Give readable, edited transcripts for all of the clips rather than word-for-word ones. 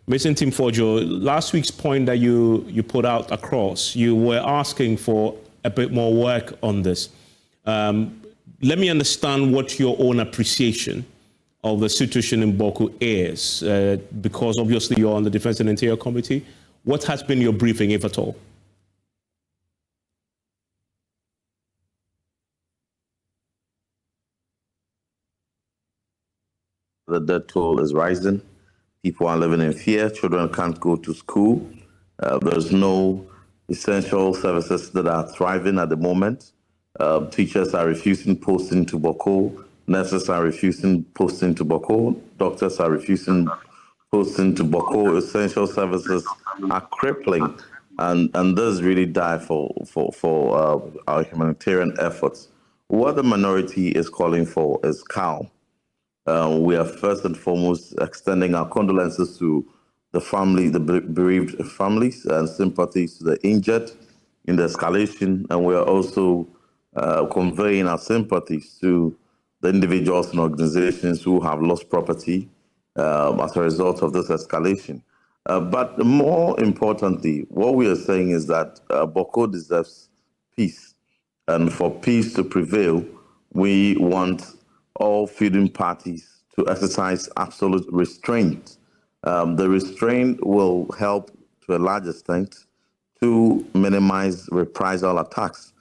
Mr. Ntim Fordjour, last week's point that you put out across, you were asking for a bit more work on this. Let me understand what your own appreciation of the situation in Bawku is, because obviously you're on the Defense and Interior Committee. What has been your briefing, if at all? The death toll is rising. People are living in fear. Children can't go to school. There's no essential services that are thriving at the moment. Teachers are refusing posting to Bawku. Nurses are refusing posting to Bawku. Doctors are refusing posting to Bawku. Essential services are crippling, and this really die for our humanitarian efforts. What the minority is calling for is calm. We are first and foremost extending our condolences to the family, the bereaved families, and sympathies to the injured in the escalation. And we are also conveying our sympathies to the individuals and organizations who have lost property as a result of this escalation. But more importantly, what we are saying is that Bawku deserves peace. And for peace to prevail, we want all feuding parties to exercise absolute restraint. The restraint will help to a large extent to minimize reprisal attacks,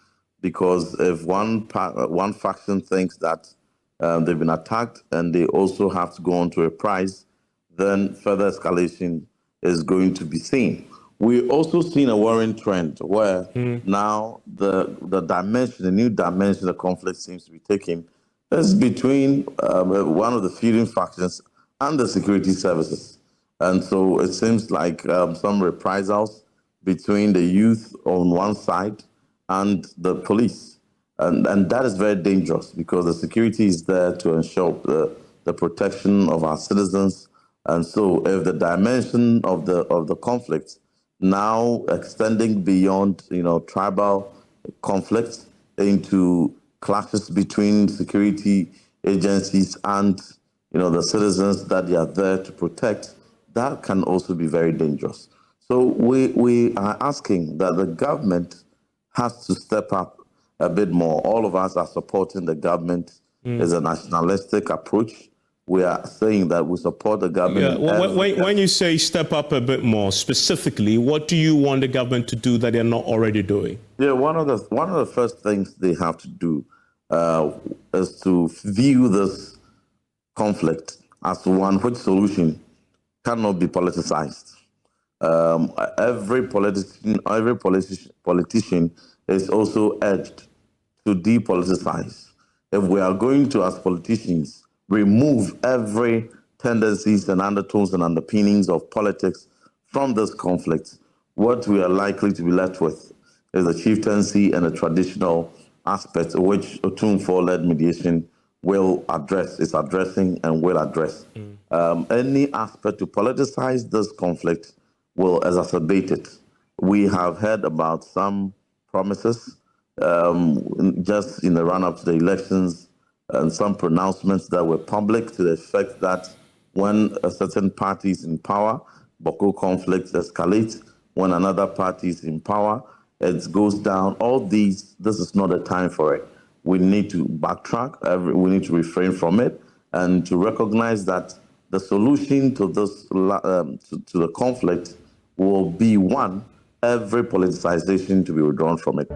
because if one faction thinks that they've been attacked and they also have to go on to reprise, then further escalation is going to be seen. We've also seen a worrying trend where now the new dimension the conflict seems to be taking is between one of the feuding factions and the security services. And so it seems like some reprisals between the youth on one side and the police. And that is very dangerous, because the security is there to ensure the protection of our citizens. And so if the dimension of the conflict now extending beyond tribal conflicts into clashes between security agencies and the citizens that they are there to protect, that can also be very dangerous. So we are asking that the government has to step up a bit more. All of us are supporting the government as a nationalistic approach. We are saying that we support the government. Yeah. When you say step up a bit more, specifically, what do you want the government to do that they're not already doing? Yeah, one of the first things they have to do is to view this conflict as one which solution cannot be politicized. Every politician is also urged to depoliticize. If we are going to, as politicians, remove every tendencies and undertones and underpinnings of politics from this conflict, what we are likely to be left with is the chieftaincy and the traditional aspects which Ntim Fordjour-led mediation will address, is addressing and will address. Any aspect to politicize this conflict will exacerbate it. We have heard about some promises just in the run-up to the elections, and some pronouncements that were public to the effect that when a certain party is in power, Bawku conflicts escalate. When another party is in power, it goes down. All these, this is not a time for it. We need to backtrack. We need to refrain from it, and to recognize that the solution to this to the conflict will be, one, every politicization to be withdrawn from it.